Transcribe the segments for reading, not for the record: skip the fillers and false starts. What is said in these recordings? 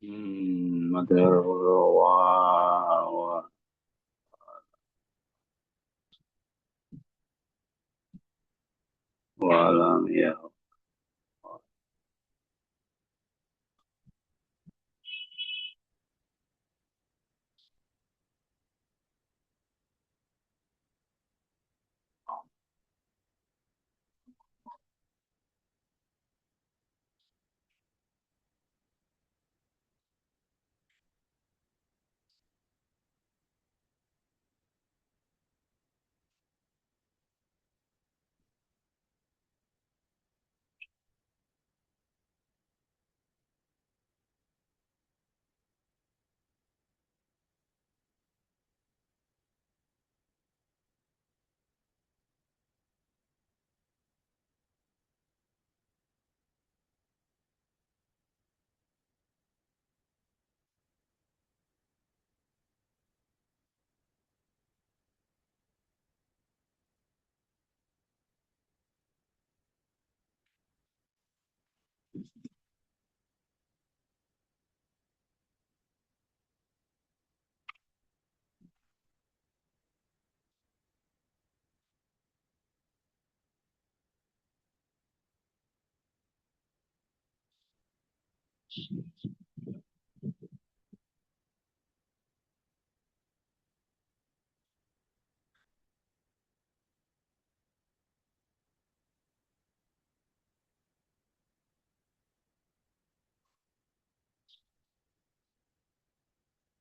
مثلا و... ولم يكن.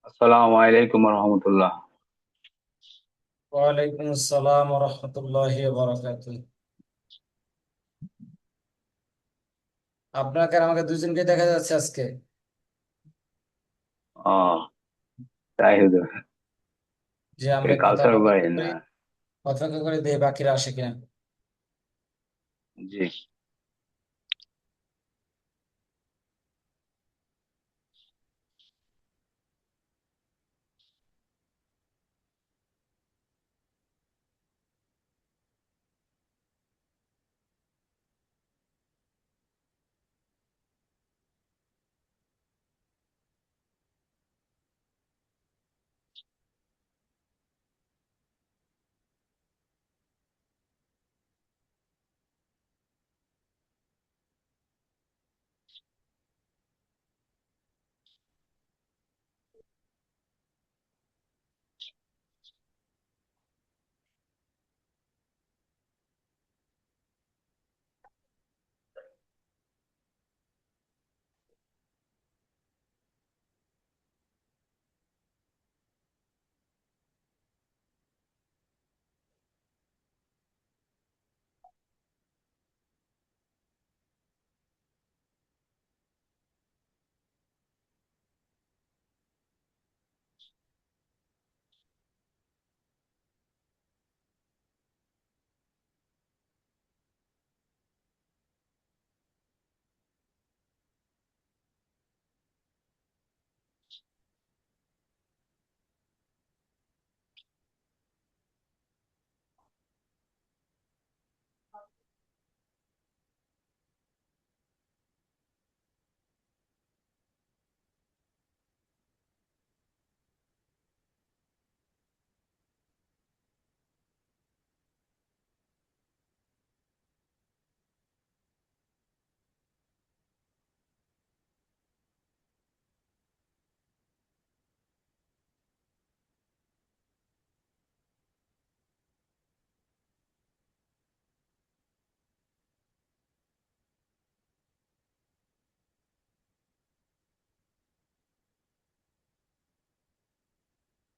আসসালামু আলাইকুম রহমতুল্লাহ। ওয়ালাইকুম আসসালাম রহমতুল্লাহি বারাকাতুহু। আপনাকে আর আমাকে দুজনকে দেখা যাচ্ছে আজকে। ও, তাই হুজুর। যে আমরা কথা কাউসার ভাই অপেক্ষা না? করি, অপেক্ষা করে দেখি বাকিরা আসে কিনা। জি।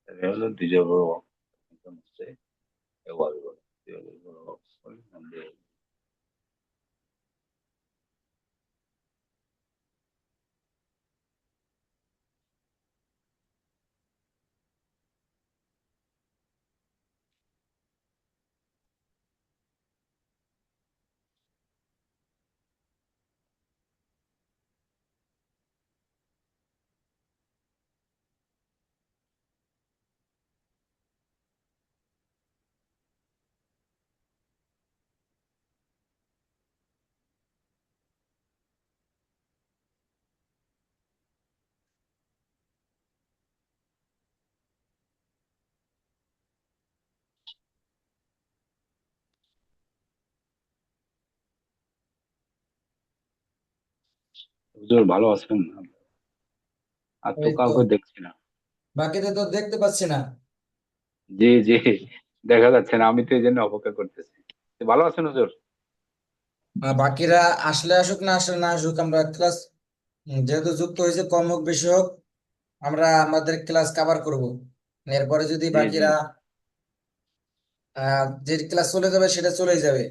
এটা হলো দুইটা বড় হচ্ছে এবার বড়, দুইটা বড় আমাদের। হুজুর ভালো আছেন? আর তো এই তো, কাউকে দেখছি না। বাকিদের তো দেখতে পাচ্ছি না। জি জি, দেখা যাচ্ছে না, আমি তো এই জন্য অপেক্ষা করতেছি। তো ভালো আছেন হুজুর? বাকিরা আসলে আসুক, না আসলে না আসুক, আমরা ক্লাস যেহেতু যুক্ত হয়েছে, কম হোক বেশি হোক, আমরা আমাদের ক্লাস কভার করব। এরপরে যদি জি জি বাকিরা যে ক্লাস চলে যাবে সেটা চলেই যাবে।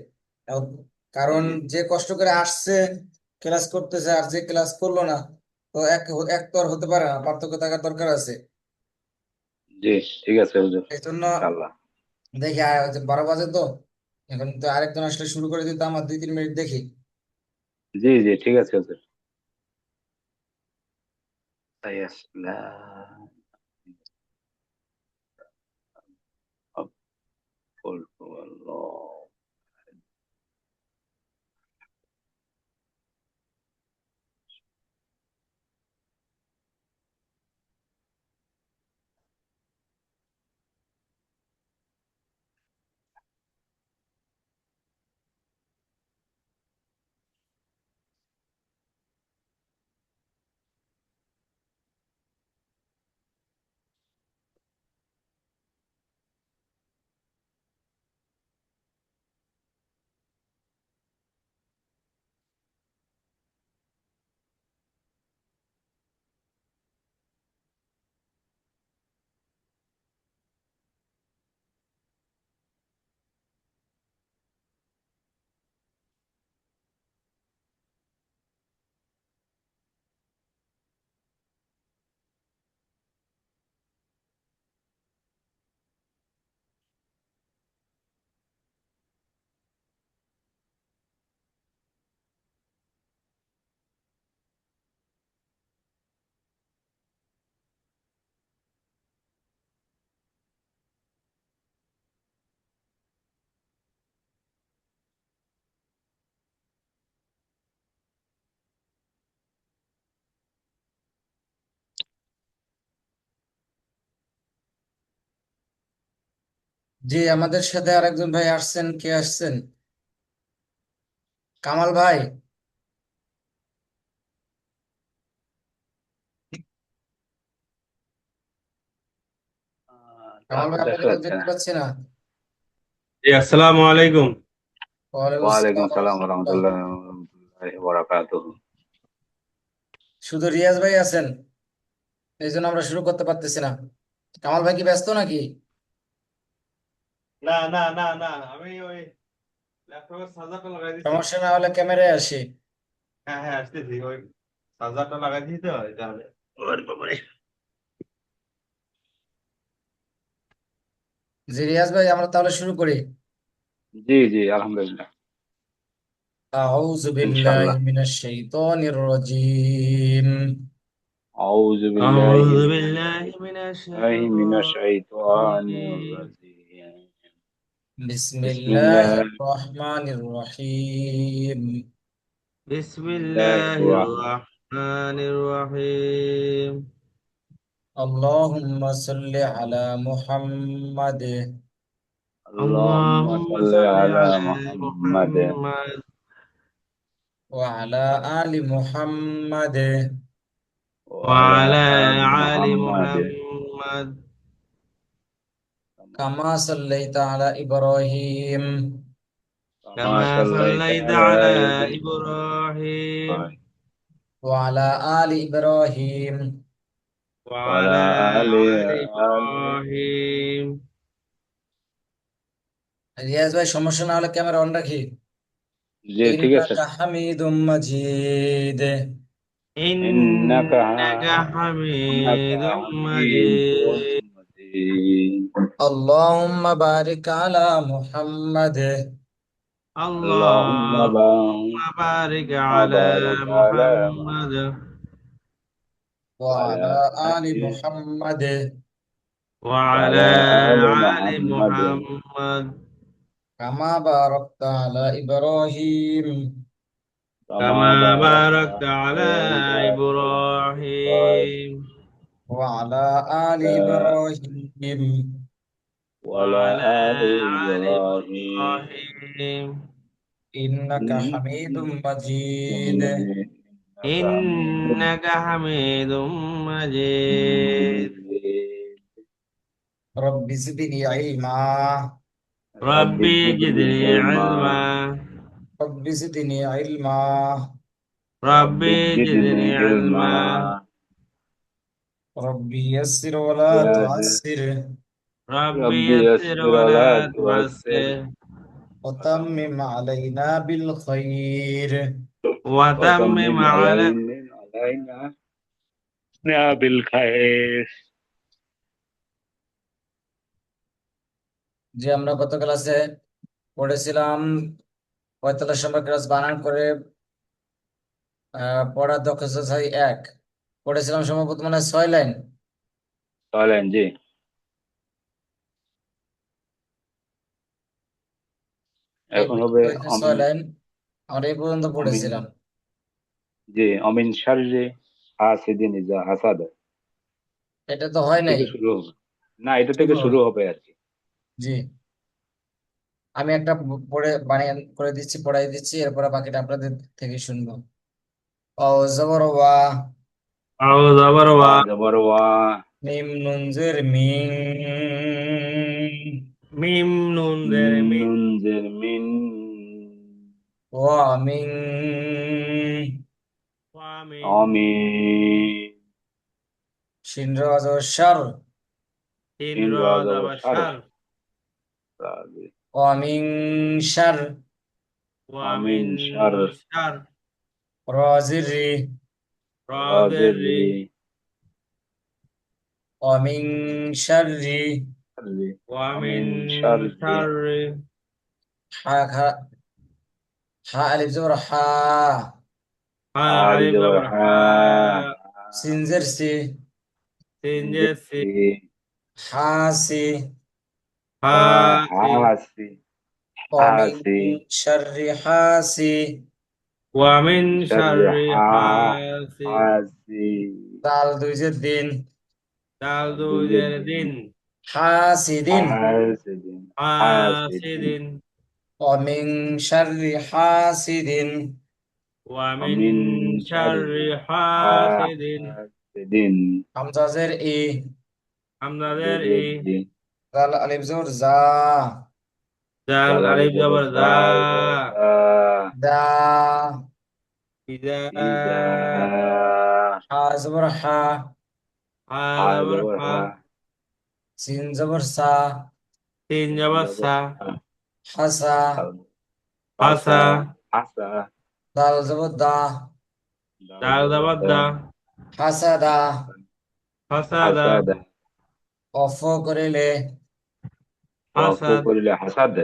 এখন কারণ জি যে কষ্ট করে আসছে, ক্লাস করতেছে, আর যে ক্লাস করলো না, তো এক এক তো আর হতে পারে না, পার্থক্য থাকার দরকার আছে। জি, ঠিক আছে হুজুর, এই জন্য ইনশাআল্লাহ। দেখি, 12 বাজে তো, এখন তো আরেকজন আসলে শুরু করে দিতে আমার 2-3 মিনিট দেখি। জি জি, ঠিক আছে হুজুর। তাই আসসালাম আলাইকুম। জি, আমাদের সাথে আরেকজন ভাই আসছেন। কে আসছেন? কামাল ভাই। কামাল ভাই, কাউকে দেখা আপনাকে তো যাচ্ছে দেখতে না। পাচ্ছি না। জি, আসসালামু আলাইকুম। ওয়ালাইকুম ওয়ালাইকুম আসসালাম সালাম রাহমাতুল্লাহ। রহমতুল্লাহ বরাকাতুহ। শুধু রিয়াজ ভাই আছেন, এই জন্য আমরা শুরু করতে পারতেছি না। কামাল ভাই কি ব্যস্ত নাকি? না না না না, আমি ওই ল্যাপটপের চার্জারটা লাগাই দিছি। সমস্যা না হলে ক্যামেরায় আসি। হ্যাঁ হ্যাঁ, আসতেছি। ওই চার্জারটা লাগাই দিছি তো, এই কারণে। ওরে বাবারে। জি রিয়াজ ভাই, আমরা তাহলে শুরু করি। জি জি, আলহামদুলিল্লাহ। আউযু বিল্লাহি ইনশাআল্লাহ। মিনাশ শাইতানির রাজীম। আউযু বিল্লাহি আউযু বিল্লাহি মিনাশ মিনাশ শাইতানির শাইতানির রাজীম। রাজিম। বিসমিল্লাহ বিসমিল্লাহির রহমানির রহিম। বিসমিল্লাহির বিসমিল্লাহির রহমান। রহমানির রহিম। আল্লাহুম্মা সাল্লি আলা মুহাম্মাদ আল্লাহুম্মা আল্লাহুম্মা সাল্লি সাল্লি আলা আলা মুহাম্মাদ মুহাম্মাদ ওয়া আলা আলি মুহাম্মাদ ওয়া ওয়া আলা আলা আলি আলি মুহাম্মাদ মুহাম্মাদ কামা সাল্লাইতা আলা ইব্রাহিম কামা কামা সাল্লাইতা সাল্লাইতা আলা আলা ইব্রাহিম ইব্রাহিম ওয়া আলা আলি ইব্রাহিম। ওয়া আলা وعلى আলি آل আলি إبراهيم রিয়াজ ভাই, সমস্যা না হলে ক্যামেরা অন রাখি। জি ঠিক আছে। ইন্নাকা হামিদুম মাজিদ। ইন্নাকা إنك ইন্নাকা حميد হামিদুম مجيد মাজিদ। আল্লাহুম্মা বারিক আলা মুহাম্মাদ اللهم اللهم بارك على بارك على محمد محمد ওয়া وعلى আলা আলি آل মুহাম্মাদ وعلى وعلى آل آل محمد محمد কামা বারাকতা আলা ইব্রাহিম كما كما باركت باركت على على إبراهيم إبراهيم ওয়া আলা আলি وعلى ইব্রাহিম وعلى وعلى آل آل إبراهيم إبراهيم ইন্নাকা إنك হামিদুম মাজিদ। حميد إنك حميد مجيد رب زدني علما ربي زدني علما رب زدني علما ربي زدني علما ربي يسر ولا تعسر ربي ربي يسر يسر ولا ولا تعسر تعسر وتمم علينا بالخير وتمم وتمم على علينا بالخير যে আমরা গত ক্লাসে পড়েছিলাম 45 নম্বর ক্লাস বানান করে পড়ার দক্ষতা 1 পড়েছিলাম সম্ভবত মানে 6 লাইন। চলেন জি এখন হবে হয়েছে 6 অমিন লাইন আমরা এই পর্যন্ত অমিন পড়েছিলাম। জি অমিন শাররি হাসিদিন ইজা হাসাদ এটা তো হয় নাই, থেকে শুরু হবে না এটা শুরু থেকে শুরু হবে। হবে আর কি জি, আমি একটা পড়ে বানিয়ে করে দিচ্ছি, পড়াই দিচ্ছি, এরপরে বাকিটা আপনাদের থেকে শুনবো। ও জবর ওয়া, أو زبر ওয়া জবর ওয়া মিম নুন জের মিং, ميم نون زر ميم নুন জের মিন ওয়া মিং, ومن অমিন শিন রা জবর শার, إن শিন রা را জবর زبر শার شر ওয়া মিং শার, ومن অমিন শার شر রা জির রি, را রা زر জের রি ওয়া মিং শাররি, শাররি ومن অমিন শাররি شر হা হা, হা আলিফ জবর হা, ألف জবর زبر হা حاء সিন জের সি, سين সিন জের جسي সি হা সি, حاسي হাসি ওয়া মিং হাসি শাররি হাসি, ومن শাররি شر حاسد হাসি দাল দুই জের দিন, دال دو দুজের زر দিন دين হাসিদিন, হাসিদিন حاسد হাসিদিন ওয়া মিং শাররি হাসিদিন, ومن অমিন شر শাররি حاسد হাসিদিন হামজা জের ই, حمزة زر হামজা إيه দাল আলিফ জবর জা, دال জালালি ألف জবর زبر জা ذا দা, إذا ইজা হা জবর হা, حا হা زبر জবর حا হা সিন জবর সা, سين সিন زبر জবর سا সা হাসা, হাসা حسا হাসা দাল জবর দা, দাল دال জবর زبر দা دا হাসাদা, حسدا হাসাদা অফ করিলে ওয়াকফ حسد করিলে হাসাদ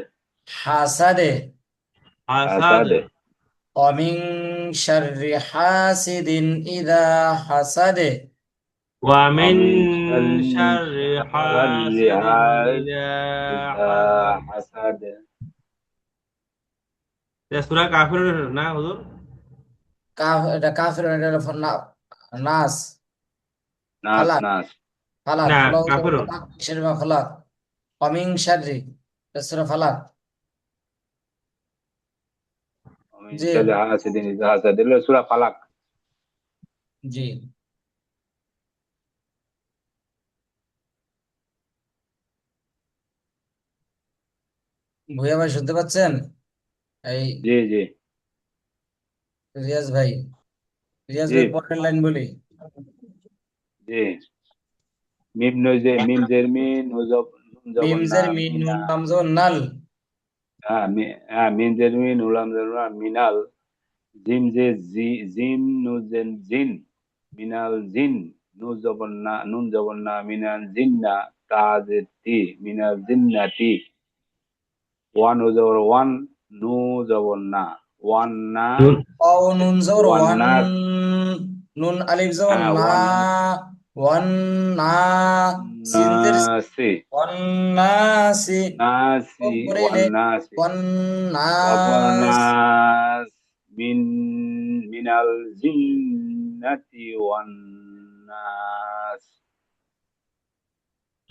হাসাদে, حسد হাসাদ অমিং শাররি হাসিদিন ইদা হাসাদে, ومن অমিন شر শাররি حاسد إذا ইজা حسد হাসাদ এটা সূরা কাফিরুন না হুজুর কাফ, এটা কাফির, এটা হলো নাস, নাস ফালাক, নাস ফালাক, না কুল আউযু কাফিরুন বিরাব্বিল ফালাক, শাররি মা ফালাক, অমিং শাররি, এটা সূরা ফালাক। অমিন জি, শাররি হাসিদিন ইজা হাসাদ এগুলো সূরা ফালাক জি, ভুইয়া ভাই শুনতে পাচ্ছেন? এই জি জি রিয়াজ ভাই, রিয়াজ জি ভাই পরের লাইন বলি। জি মিম নজে মিম জের মিন নুন মিম জবর না জের মিন, মিনা নুন লাম জবর নাল, মিন জের মিন উলাম জের না মিনাল জিম জে জি জিম নু জেন জিন মিনাল জিন নুন জবর না মিনাল জিন্না তা জে তি মিনাল জিন্নাতি ওয়ান ও জবর ওয়ান নু জবর না ওয়ান না ও নুন জবর ওয়ান ওয়ান, না নুন আলিফ জবর না, ওয়ান ওয়ান না, সিন জের সি, নাসি ওয়ান নাসি, ও নাসি ওয়ান করিলে নাসি ওয়ান নাস, ওয়াবনাস মিন মিনাল জিন্নাতি ওয়ান নাস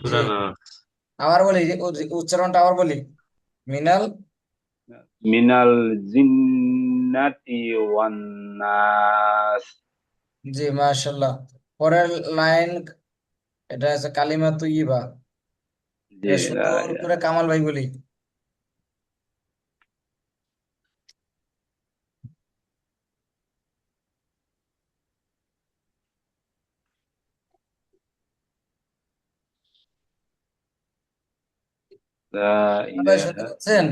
জি, সূরা নাস আবার বলি, উচ্চারণটা আবার বলি, মিনাল মিনাল জিন্নাতি ওয়ান নাস। জি মাশাআল্লাহ। পরের লাইন, এটা আছে কালিমা তৈয়িবা। জি, এটা লা সুন্দর করে ইলাহা কামাল ভাই বলি। লা ভাই শুনতে ইলাহা পাচ্ছেন?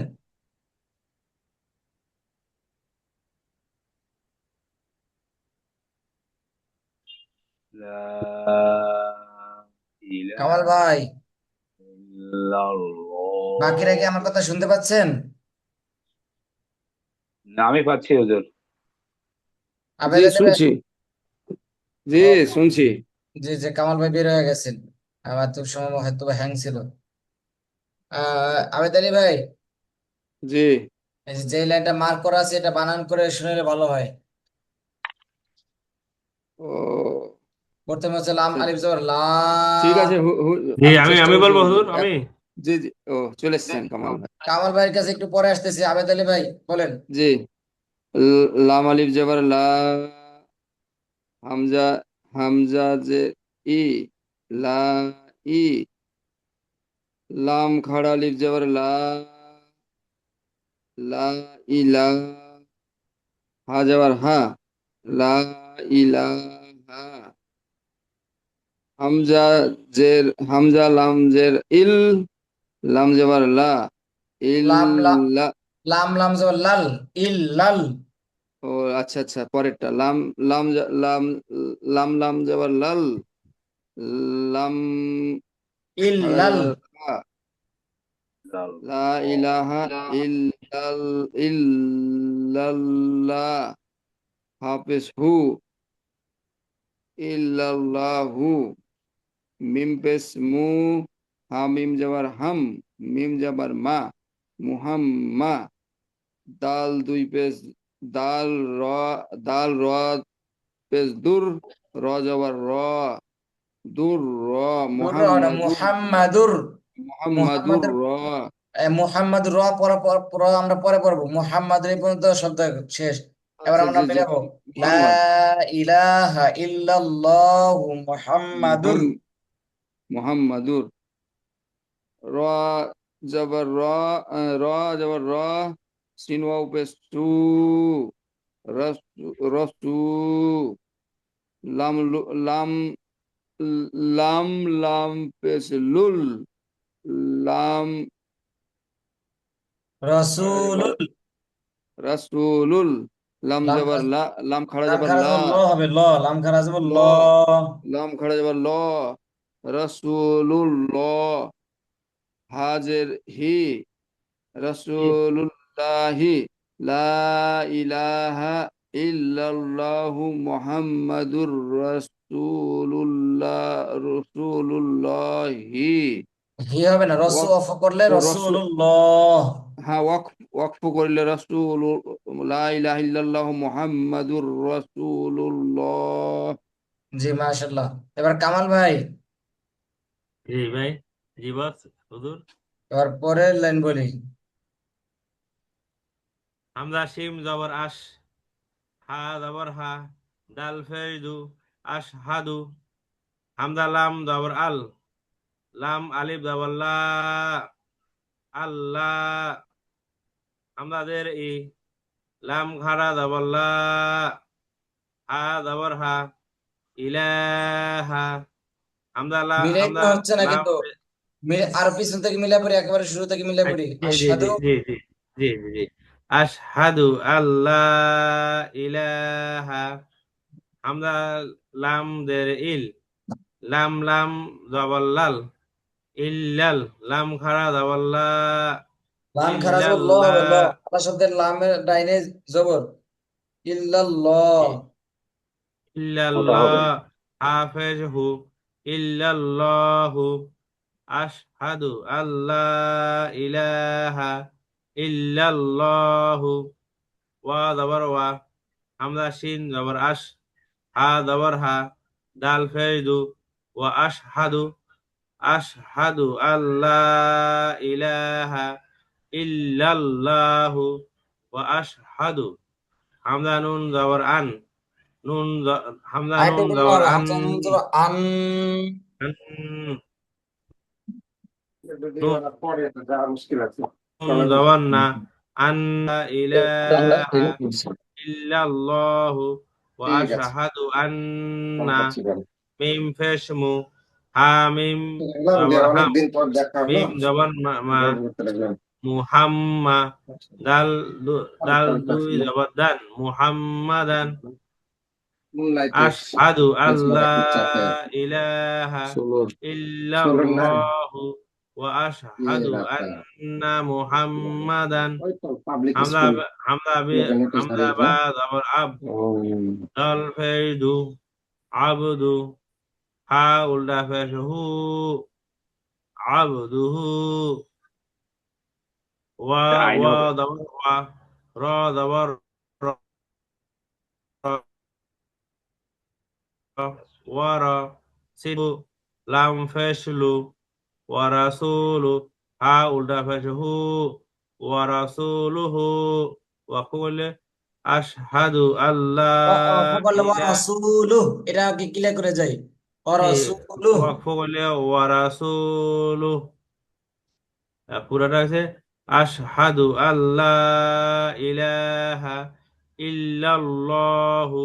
লা কামাল ইলাহা ভাই, বাকিরা কি ইল্লাল্লাহ। আমার কথা শুনতে পাচ্ছেন? না, আমি পাচ্ছি হুজুর। জি আবেদ আলী ভাই। শুনছি। জি ও, শুনছি। জি জি, কামাল ভাই বের হয়ে গেছেন। আমার তো সময় হয়তো হ্যাং ছিল। আবেদ আলী ভাই, জি। এই যে লাইনটা মার্ক করা আছে এটা বানান করে শুনলে ভালো হয়। ও প্রথমে হচ্ছে লাম আচ্ছা, আলিফ জবর লা। ঠিক আছে জি, আমি আমি চেষ্টা আমি করছি বলবো হুজুর হুজুর, আমি জি জি। ও চলে এসছেন কামাল ভাই। কামাল ভাইয়ের কাছে একটু পরে আসতেছি, আবেদ আলী ভাই বলেন। জি। লাম আলিফ জবর লা, হামজা, হামজা যে ই, লা ই, লাম খাড়া আলিফ জবর লা, লা ইলা, হা জবর হা, লা ইলাহা, হামজা জের, হামজা লাম জের ইল, লাম জবর লা, লাম লা, ইল্লা। লাম লাম জবর লাল, ইল লাল। ও আচ্ছা আচ্ছা, পরেরটা লাম, লাম লাম, লাম জবর লাল, লাম ইল খাড়া লাল। জবর খা, লা ইলাহা ইল্লাল, ইল্লাল্লাহ, হাফেজ হু, ইল্লাল্লাহু, মিম পেশ মু, হা মিম জবর হাম, মিম জবর মা, মুহাম্মা, দাল দুই পেশ দাল, র, দাল র পেশ দুর, র জবর র, দুর র, দুর না, মুহাম্মাদুর, মুহাম্মাদুর। মুহাম্মাদুর মুহাম্মাদুর, র। মুহাম্মদ র পরে আমরা পরে পড়বো। মুহাম্মদ এই পর্যন্ত শব্দ শেষ। এবার আচ্ছা আমরা জি জি, মিলাবো। লা মোহাম্মদ, ইলাহা ইল্লাল্লাহু মুহাম্মাদুর। মুহাম, মুহাম্মাদুর, র জবর র, র জবর র, সিন ওয়াও পেশ সু, রসু, রসু, লাম লাম, লাম, লাম পেশ লুল, লাম খাড়া জবর রাসূলুল। রাসূলুল, লাম লাম জবর লা, লাম খাড়া লাম জবর খারা লা, যাব ল হবে, ল লাম খারা যাব ল, ল। লাম খাড়া জবর ল, রাসূলুল্লাহ, হাজের হি, রাসূলুল্লাহি, লা ইলাহা ইল্লাল্লাহু মুহাম্মাদুর রাসূলুল্লাহ, রাসূলুল্লাহি, হি হবে না, রসু ওয়াক, অফ করলে ও রসু, রাসূলুল্লাহ। হ্যাঁ ওয়াকফ, ওয়াকফ করলে রাসূল, লা ইলাহা ইল্লাল্লাহু মুহাম্মাদুর রাসূলুল্লাহ। জি মাশাআল্লাহ। এবার কামাল ভাই, জি ভাই, জি বস হুজুর। এবার পরের লাইন বলি। হামজা শিম জবর আশ, হা জবর হা, দাল ফেজ দু, আশ হাদু, হামজা লাম জবর আল, লাম আলিফ জবর লা, আল্লাহ, হামজা জের ই, লাম খাড়া জবর লা, হা জবর হা, ইলাহা, হামজা লা, মিলাইতে হামজা হচ্ছে না লাম, কিন্তু, আর পিছন থেকে মিলে পড়ি, একেবারে শুরু থেকে মিলে পড়ি। জি জি জি আশহাদু। জি জি জি জি জি, আশহাদু আল্লাহ ইলাহা, হামজা লাম দের ইল, লাম লাম জবল্লাল, ইল্লাল, লাম খাড়া জবল্লা, লাম খারা যাব ল হবে, ল। ইল্লাল্লাহ, আল্লাহ শব্দের লামের ডাইনে জবর, ইল্লাল্লাহ। মোটা হবে। ইল্লাল্লাহ, হাফেজ হু, ইল্লাল্লাহু, আশহাদু আল্লাহ ইলাহা ইল্লাল্লাহু, ওয়া জবর ওয়া, হামজা শিন জবর আশ, হা জবর হা, দাল ফেজদু, ওয়া আশহাদু, আশহাদু আল্লাহ ইলাহা ইল্লাল্লাহু, ওয়া আশহাদু হামজা নুন জবর আন হামজা আরেকটু নুন বলতে জবর হবে আন হামজা নুন জবর আন আন, নুন জবর না আন্না ইলাহা ইল্লাল্লাহু ওয়া ঠিক আছে আশহাদু আন্না মিম ফেশমু হা মিম জবর হাম অনেকদিন পর দেখা হলো মিম জবর মা মুহাম্মা দাল দাল দুই জবর দান মুহাম্মাদান আশহাদু আল্লাহ ইলাহা ইল্লাল্লাহু ওয়া আশহাদু আন্না মুহাম্মাদান হামজা হামজা বা জবর আব দাল ফেদু আবদু হা উল্টা পেশ হু আবদুহু ওয়া আইন ওয়া হবে জবর ওয়া র জবর র ওয়ারা সিবু লাম ফেশলু ওয়ারাসুলু হা উল্টা পেশ হু ওয়ারাসুলুহু ওয়াকুল আশহাদু আল্লাহ বললে ইলাহা রাসূলু এটা কি ক্লিয়ার করে যাই রাসূলু ওয়াকফ করলে ওয়ারাসুলু পুরাটা আছে আশহাদু আল্লাহ ইলাহা ইল্লাল্লাহু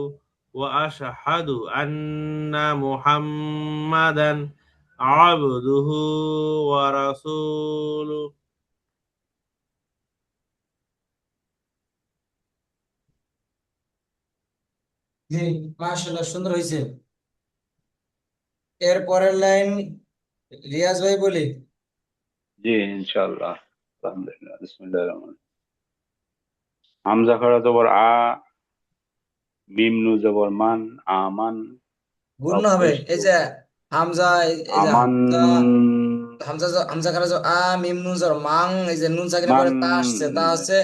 ওয়া আশহাদু আন্না মুহাম্মাদান আবদুহু ওয়া রাসূলুহু জি মাশাআল্লাহ সুন্দর হয়েছে এর পরের লাইন রিয়াজ ভাই বলি জি ইনশাআল্লাহ আলহামদুলিল্লাহ বিসমিল্লাহির রহমানির রহিম হামজা খাড়া জবর আ মিম নু জবর মান আমান গুণ হবে এই তাপেস্তু যে হামজা এই যে আমান হামজা হামজা খারা যে আ মিম নুন জবর মাং এই যে নুন সাকিনের মান পরে তা আসছে তা হচ্ছে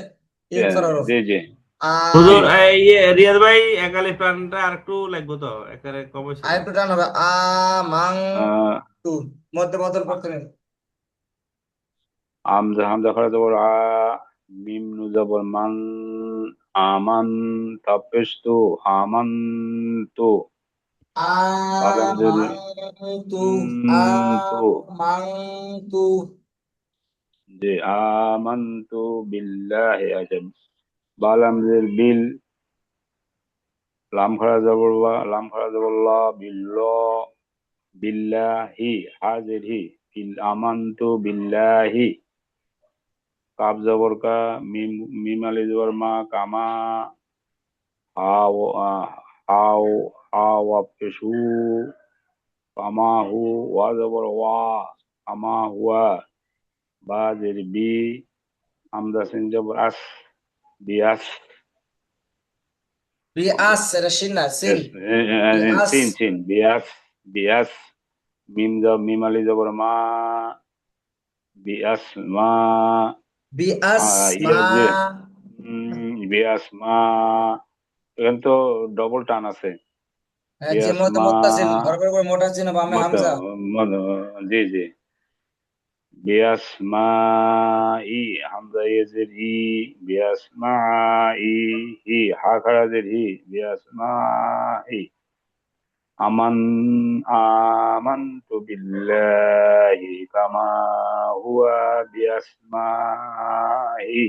ইকফার হরফ জি জি আ হুজুর জি রিয়াদ ভাই একালি প্রাণটা আর একটু লাগবে তো একারে কম হয়েছে তো আরেকটু টান হবে আ মাং আহ, তু মধ্যে বদল করতে নেই হামজা হামজা খাড়া জবর আ মিম নু জবর মান আমান তাপেস্তু আমান্তু আ আলহামদুল মাং তু আ তু মাং তু জি আমান্তু বিল্লাহি আজাব বালামজের বিল লাম খাড়া জবর বা লাম খাড়া জবর লা বিল্লাহি হাজির হি আমান্তু বিল্লাহি কাব জবর কা মিম মিম আলি জবর মা কামা হাও হাও হাওয়া পেশু কামাহু ওয়া জবর ওয়া কামা হুয়া বা জের বি হামজা সিন জবর আস বিয়াস বি আস এটা সিন না সিন বি আস সিন সিন বিয়াস বিয়াস মিম আলি জবর মা বিয়াস মা বি আস মা ইয়ে যে বিয়াস মা এখানে তো ডবল টান আছে যে বিয়াস মধ্যে মা মোত্তাসিল হরফের উপর মোত্তাসিল বামে মত হামজা জি জি বিয়াস মা ই হামজা ইয়েজের ই বিয়াস মা ই হি হা খারাজের হি বিয়াস মা ই আমান আমানতু বিল্লাহি কামা হুয়া বিয়াসমাহি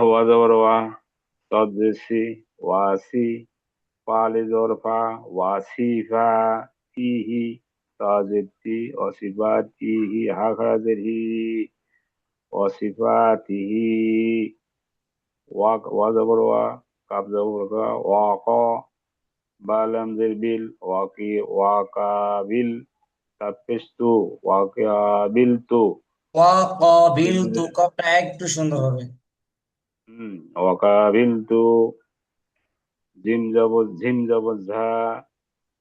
ওয়া জবর ওয়া তদসি ওয়াসি ফালি জবর ফা ওয়াসিফা ইহি তাজিতি ওয়াসিফাতিহি হা খারাজের হি ওয়াসিফাতিহি ওয়া জবর ওয়া কাব জবর কা ওয়াকা বালামজের বিল ওয়াকাবিল তাপিস্তু ওয়াকাবিলতু ওয়া কাবিল তু কপটা একটু সুন্দর হবে ওয়াকাবিলতু ঝিম জবর ঝা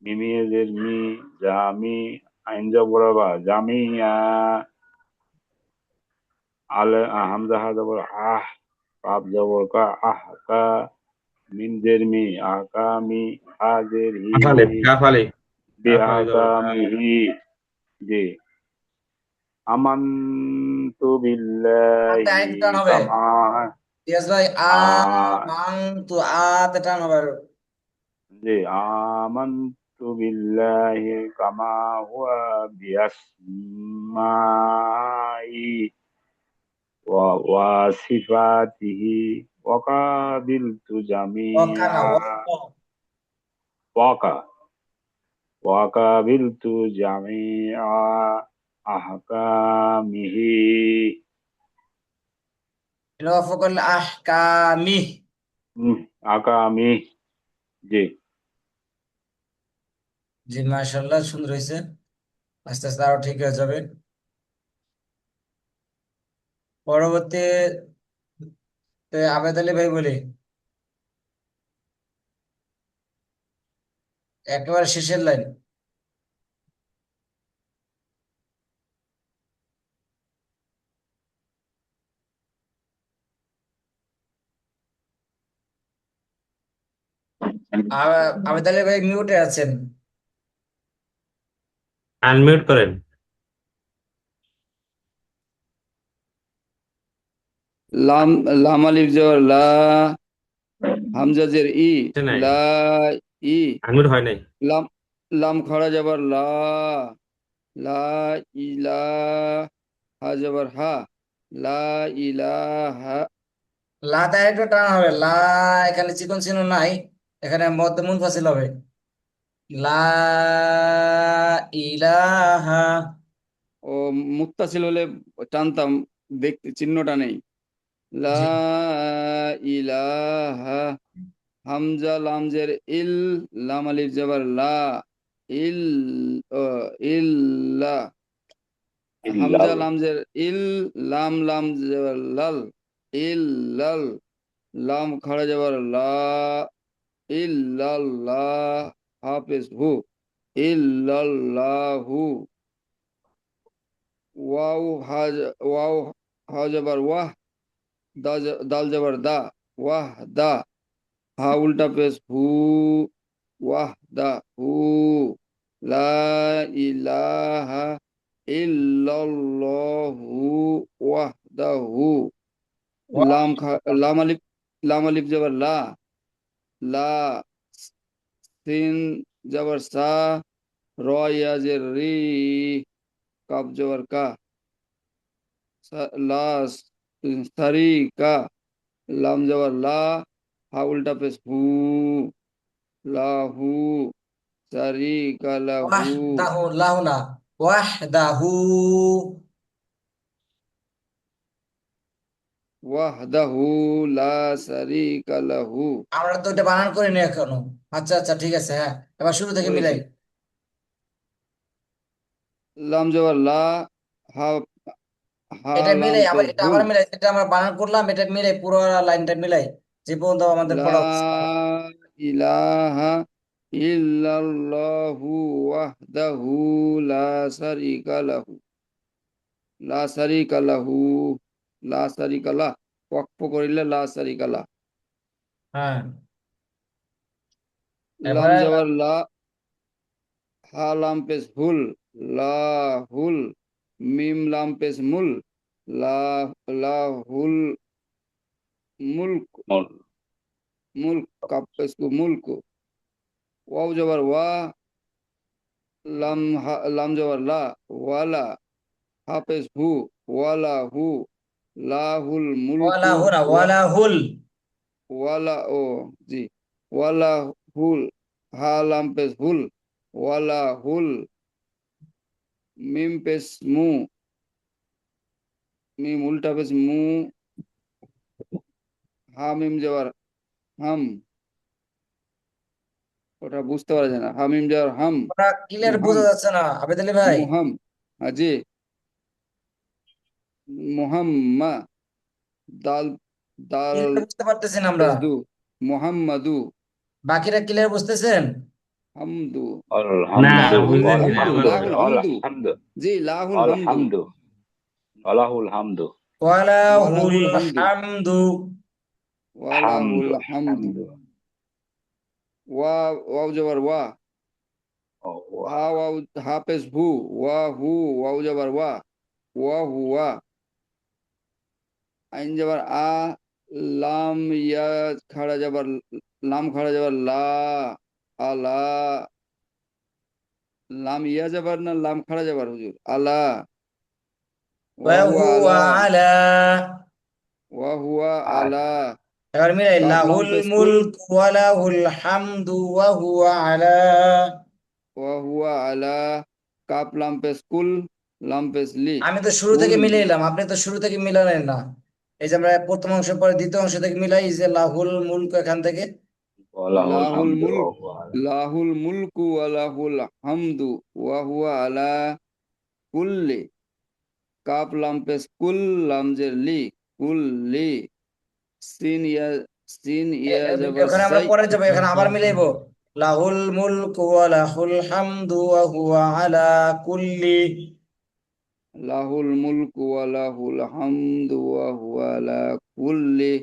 মিমিয়েজের মি জামি আইন জবর বা জামিয়া আলে হামজা হা জবর আহ কাব জবর কা আহ কা মিম জের মি আকামি হাজের হি কাফালে কাফালে কাফালে জবর বিআকামিহি জি আমান্তু কপটা বিল্লাহি একটু টান হবে কামা ইয়েস ভাই আ আমান্তু আতে টান হবে আরো। জি আমানতু বিল্লাহি কামা হুয়া বিআসমাই ওয়া সিফাতিহি ওয়া কাবিলতু ওয়াকানা জামিআ ওয়াকা ওয়া কাবিলতু জামিআ আহকামিহি ওয়াফাকাল আহকামি। আকামি জি জি মাশাআল্লাহ, সুন্দর হয়েছে। আস্তে আস্তে আরো ঠিক হয়ে যাবে। পরবর্তী আবেদ আলী ভাই বলি, একেবারে শেষের লাইন। আবেদ আলী ভাই মিউটে আছেন। আনমিউট করেন। লাম লাম আলিফ জবর লা, হামজা জের ই, হচ্ছে নাই, লা ই, আনমিউট হয় নাই। লাম লাম খাড়া জবর লা, লা ইলা, হা জবর হা, লা ইলাহা, লা তা একটু টান হবে, লা এখানে চিকন চিহ্ন নাই, এখানে মধ্যে মুনফাসিল হবে। লা ইলাহা। ও মুত্তাসিল হলে টানতাম, দেখতে চিহ্নটা নেই। লা জি ইলাহা, হামজা লাম জের ইল, লাম আলিফ জবর লা, ইল ও ইল্লা, হামজা ইল্লাল লাম জের ইল, লাম লাম জবর লাল, ইল্লাল, লাম খাড়া জবর লা, ইল্লাল্লাহ, হাফেজ হু, ইল্লাল্লাহু, ওয়াও হা জবর ওয়াহ, দাল জবর দা, ওয়াহ দা, হা উল্টা পেশ হু, ওয়াহ দা হু, লা ইলাহা ইল্লাল্লাহু ওয়াহদাহু, লাম আলিফ, লাম আলিফ জবর লা, লা সিন জবর সা, র ইয়া জের রি, কাব জবর কা, লা সারিকা, লাম জবর লা, হা উল্টা পেশ হু, লাহু সারিকা লাহু, ওয়াহদাহু, লাহু না, ওয়াহদাহু। ওয়াহদাহু লা সারিকা লাহু, আমরা তো এটা বানান করিনি এখনো। আচ্ছা আচ্ছা, ঠিক আছে, হ্যাঁ, এবার শুরু থেকে করেছি। মিলাই। লাম জবর লা, হা হা এটা লাম মিলাই আবার, পেশ এটা হুল, আবার মিলাই, এটা আমরা বানান করলাম, এটা মিলাই পুরো লাইনটা মিলাই যে পর্যন্ত আমাদের লা পড়া হচ্ছে। ইলাহা ইল্লাল্লাহু ওয়াহদাহু লা সারিকা লাহু, লা সারিকা লাহু, লা সারিকা লা, ওয়াকফ করিলে লা সারিকা লা, হ্যাঁ, লাম এবারে জবর লা, হা লাম পেশ হুল, লা হুল, মিম লাম পেশ মুল, লা লা হুল মুলক, মুলক কাপ পেশ কু মুলক, ওয়াও জবর ওয়া, লাম জবর লা, ওয়ালা, হাফেজ হু, ওয়ালা হু, লাহুল ওয়ালা মুলকু, হুনা ওয়ালা হুল। ওয়ালা ও জি, ওয়ালা হুল, হা লাম পেশ হুল, ওয়ালা হুল, মিম পেশ মু, মিম উল্টা পেশ মু, হা মিম জবর হাম, ওটা বুঝতে পারা যায় না, হা মিম জবর হাম, ওটা ক্লিয়ার মুহাম, বোঝা যাচ্ছে না আবেদ আলী ভাই। মুহাম, জি, মুহাম্মা, দাল দাল ক্লিয়ার বুঝতে পারতেছি না আমরা। পেশ দু, মুহাম্মাদু, বাকিরা ক্লিয়ার বুঝতেছেন? হামদু, না, আলহামদু লাহুল বুঝতেছি না, আলহামদু আবার বলেন। লাহুল হামদু, আলহামদু জি লাহুল হামদু, আলহামদু আলাহুল হামদু ওয়ালা হুল ওয়ালাহুল হামদু, হামদু। ওয়ালাহুল হামদু হামদু, হামদু ওয়া ওয়াও জবর ওয়া, ও হা ওয়াও হাফেজ হু, ওয়া হু, ওয়াও জবর ওয়া, ওয়া হুয়া, আইন জবর আ, লাম ইয়া খাড়া যাবার লাম খাড়া যাবার লা আলা লাম ইয়া যাবার না লাম খাড়া যাবার হুজুর আলা ওয়া হুয়া وهو আলা على ওয়া হুয়া আর আলা এবার মিলাই কাপ লাম লাহুল পেশ কুল মুলক ওয়া লাহুল হামদু ওয়া হুয়া আলা। ওয়া হুয়া আলা কাপ লাম পেশ কুল লাম পেশ লি আমি তো শুরু থেকে কুল মিলে এলাম, আপনি তো শুরু থেকে মিলালেন না। এই যে আমরা প্রথম অংশ পরে দ্বিতীয় অংশ থেকে মিলাই, এই যে লাহুল মুলক এখান থেকে। ওয়ালাহুল লাহুল হামদু মুলক ওয়া হুয়া আলা লাহুল মুলকু ওয়া লাহুল হামদু ওয়া হুয়া আলা কুল্লি কাপ লাম পেশ কুল লাম জের লি কুল লি সিন ইয়া সিন ইয়া যাবার এখানে আমরা সাই পরে যাবো, এখানে আবার মিলাইবো। লাহুল মুলক ওয়া লাহুল হামদু ওয়া হুয়া আলা কুল্লি। লাহুল মুলকু ওয়া লাহুল হামদু ওয়া হুয়া আলা কুল্লি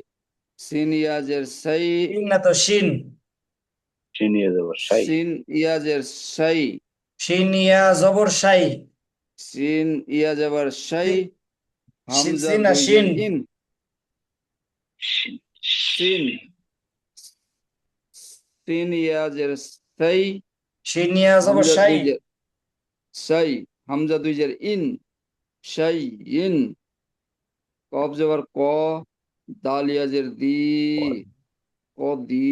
সিন ইয়াজের সাই শিন না তো শিন। চিনিয়ে দেবো সাই সিন ইয়াজের সাই শিন ইয়া জবর শাই। সিন ইয়া যাবার সাই হামজা সিন না দুইজের শিন। ইন সিন সিন ইয়াজের সাই শিন ইয়া জবর হামজা শাই। দুইজের সাই হামজা দুইজের ইন সাই ইন কফ যাবার ক দাল ইয়াজের দি ক দি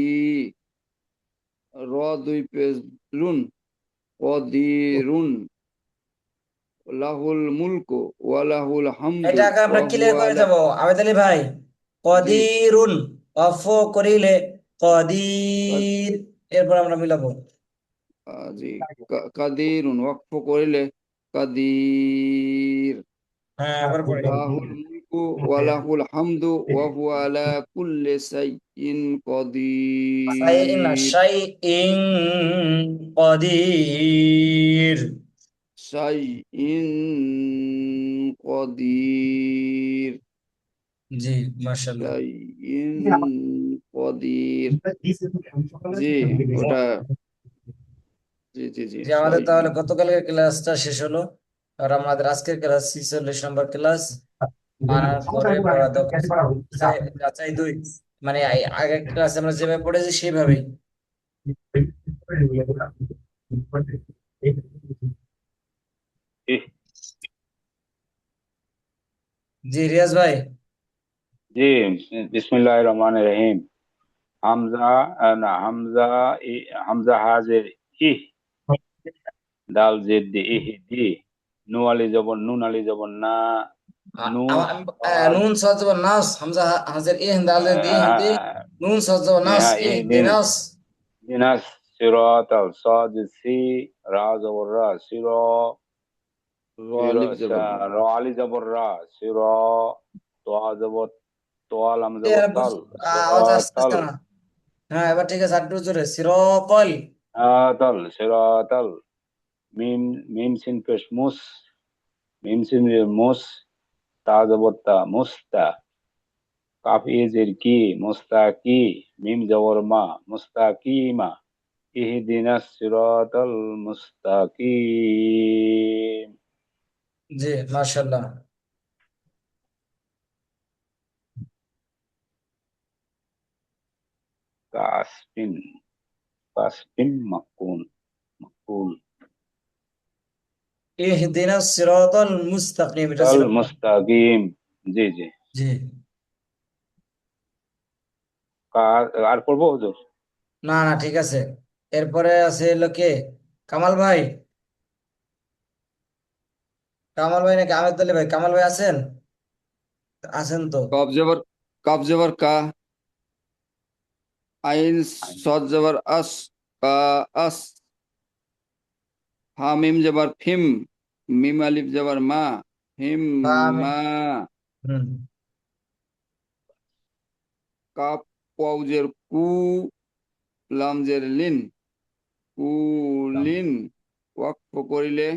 র দুই পেশ রুন ক দি রুন লাহুল মুলকু ওয়া লাহুল হামদু এটাকে আমরা ওয়া ক্লিয়ার হুয়া করে আলা যাব আবেদ আলী ভাই। জি কদিরুন অফ করিলে কা- কদির, এরপর আমরা মিলাবো। জি কাদিরুন ওয়াকফ করিলে কাদির হ্যাঁ আবার পরে লাহুল মুলকু ওয়া লাহুল হামদু ওয়া হুয়া আলা কুল্লি শাইইন শাইইন না কদির শাইইন কদির। শাইইন কদির জি মাশাআল্লাহ। শাইইন কদির জি ওটা জি জি জি যে আমাদের শাইইন তাহলে গতকালকের ক্লাসটা শেষ হলো, আর আমাদের আজকের ক্লাস 46 নম্বর ক্লাস। মানার পরে পড়া দাও যাচাই যাচাই দুই, মানে আগের ক্লাসে আমরা যেভাবে পড়েছি সেইভাবেই। ইহ, জি রিয়াজ ভাই। জি বিসমিল্লাহির রহমানির রহিম হামজা না হামজা হামজা হাজের ইহ দাল জেদ দি ইহ দি নুন আলি জবর না নুন সাদ নুন সদ জবর নাস, হামজা হাজের ইহ দাল দি ইহ দি, আহ, নুন সদ জবর নাস নেহা ইহ ইহ দি দিন নাস। দিনাস সিরাতাল সাদ সি রা জবর রা র আলিফ জবর র র আলি জবর রা সিরা তোয়া জবর তোয়াল আম এ, জবর তাল আওয়াজ সিরাতাল আসতেছে না। হ্যাঁ এবার ঠিক আছে, আরেকটু জোরে। সিরাতাল। সিরাতাল মিম মিম সিন পেশ মুস মিম সিন মুস তা জবর তা মুস্তা কাফ ইজের কি মুস্তাকি মিম জবর মা মুস্তাকিমা ইহদিনাস সিরাতাল মুস্তাকিম জি মাশাআল্লাহ। কাসপিন কাসপিন মাকুন মাকুল ইহদিনাস সিরাতাল মুস্তাকিম, এটা তাল ছিল। মুস্তাকিম জি জি জি। আর পড়বো হুজুর না না ঠিক আছে। এরপরে আছে হলো কে? কামাল ভাই। কামাল ভাই নাকি আহমেদ আলী ভাই? কামাল ভাই আছেন? আছেন তো। কফ জবর কা আইন সদ জবর আস কা আস হা মিম জবর ফিম মিম আলিফ জবর মা হিম আমি মা হুম কাপ ওয়াউজের কু লামজের লিন কুলিন ওয়াকফ করিলে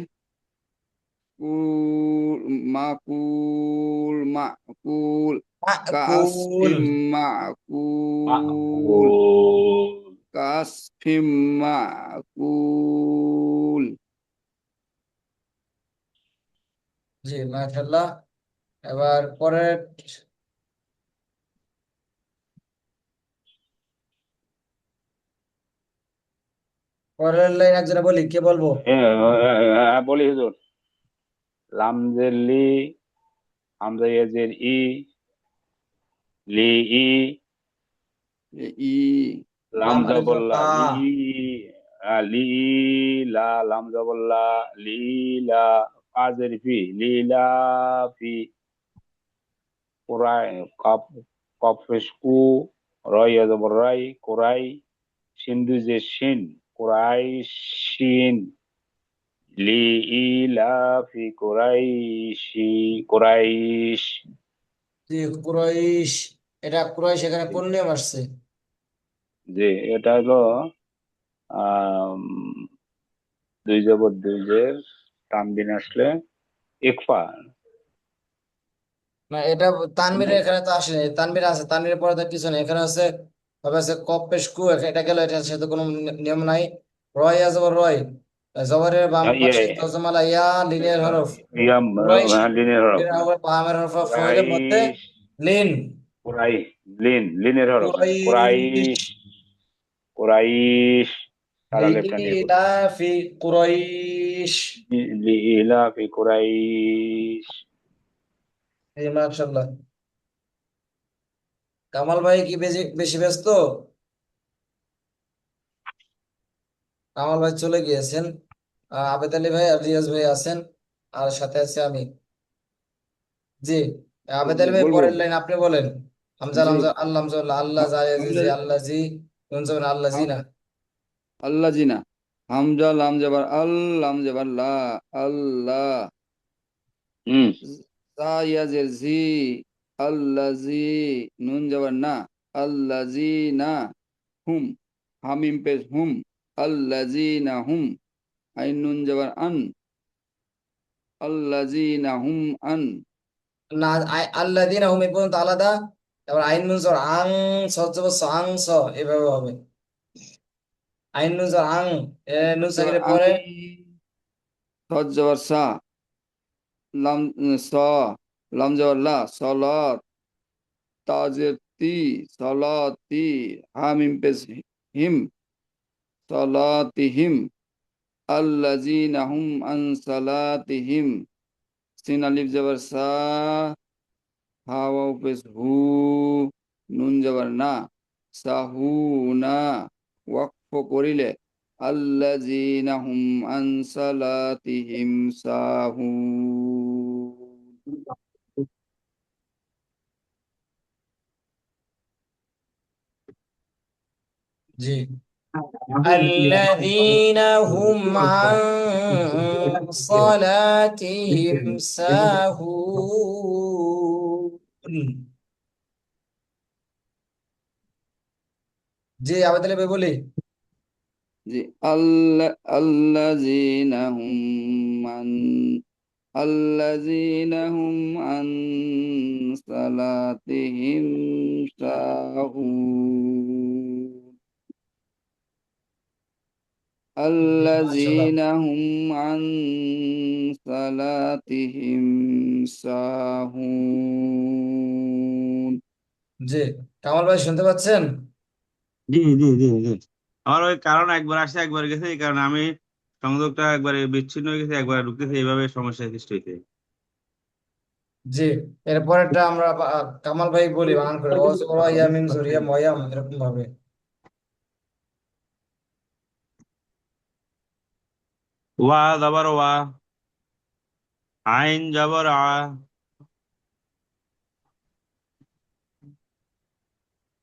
কুল মাকুল মাকুল মাকুল। কাসফিম মাকুল মাকুল কাসফিম মাকুল জি মাশাআল্লাহ। এবার পরে পরের লাইন একজনে বলি, কে বলবো? বলি হুজুর। লামজের লি, হামজা ইয়াজের ই, লি ই, ই লাম লাম আলিফ জবল্লা লা, লি, লি লা, লাম জবল্লা লি লা, কাজের ফি, লীলা ফি, কোরাই, কপ, কফেশ কু, রয় জবর রাই, কোরাই, সিন্ধু যে শিন, কোরাই শিন, লি ইলা ফি কোরাইশি, কোরাইশ। জি কুরাইশ। এটা কুরাইশ এখানে কোন নিয়ম আসছে? যে এটা হলো আহ দুই জবর দুই জের, তানবিন আসলে ইকফা। না, এটা তানবীর এখানে তো আসেনি, তানবীর আছে, তানবীরের পরে তো কিছু নেই, এখানে আছে হবে আছে কপ পেশ কু, এটা গেল, এটার সাথে কোনো নিয়ম নাই। রয় জবর রয়, জবরের বাম ইয়ে পাশে তজমালা ইয়া, লিনের হরফ ইয়াম, কুরাইশ, লিনের হরফ, লিনের হরফ বামের হরফ ফয়েলের মধ্যে কুরাইশ, লিন, কুরাই, লিনের হরফ, কুরাইশ, কুরাইশ, কুরাইশ, সারা লেফটা দিয়ে পড়ি। লিইলাফি কুরাইশ। লিইলা ফি কুরাইশ। এই মাশাআল্লাহ। কামাল ভাই কি বেশি বেশি ব্যস্ত? কামাল ভাই চলে গিয়েছেন। আবেদ আলী ভাই আর রিয়াজ ভাই আছেন, আর সাথে আছে আমি। জি, আবেদ জি আলী ভাই বলবো। পরের লাইন আপনি বলেন। হামজা জি হামজা আল্লাহ হামজা আল্লাহ জায়ে জি আমরা জি আল্লাহ জি, নুন জবর আল্লাহ জি না। আল্লাহ জিনা, হামজা লাম জবর আল, লাম জবর লা, আল্লাহ, হুম। জায়াজের জি, আল্লাজি, নুন জবর না, আল্লাজি না, হুম, হামিম পেশ হুম, আল্লাজি না হুম, আইন নুন জবর আন, আল্লাজি না হুম আন, না, আল্লাহ দিন হুম এই পর্যন্ত আলাদা। এবার আইন নুন জবর আং, সজ জবর স, আং স, এভাবে হবে। আইন নুন জবর আং, নুন জবর সাকিনের আং, পরে সজ জবর সা, লাম স, লাম জবর লা, সলাত, তাজের তি, সলাতি, হামিম পেশ হিম, সলাতিহিম, আল্লাযীনা হুম আন সালাতিহিম, সিন আলিফ জবর সা, হা ওয়াও পেশ হু, নুন জবর না, সাহু না, ওয়াকফ করিলে আল্লাযীনা হুম আন সালাতিহিম সাহুন। জি, الذين هم عن صلاتهم ساهون। জি আবেদ আলী ভাই বলি। জি আল্লাযীনা হুম আন, আল্লাযীনা হুম আন সালাতিহিম সাহুন, মাশাআল্লাহ। الذين هم عن صلاتهم ساهون. জি, কামাল ভাই শুনতে পাচ্ছেন? জি জি জি জি। আমার ওই কারণ একবার আসছে একবার গেছে, এই কারণে আমি সংযোগটা একবারে বিচ্ছিন্ন হয়ে গেছে, একবার ঢুকতেছে, এইভাবে সমস্যা সৃষ্টি হয়েছে। জি, এরপরেরটা আমরা কামাল ভাই বলি বানান করে, ও জবর ওয়া, ইয়া মিম জবর ইয়া, ময়াম, এরকম ভাবে। ওয়া জবর ওয়া, আইন জবর আ,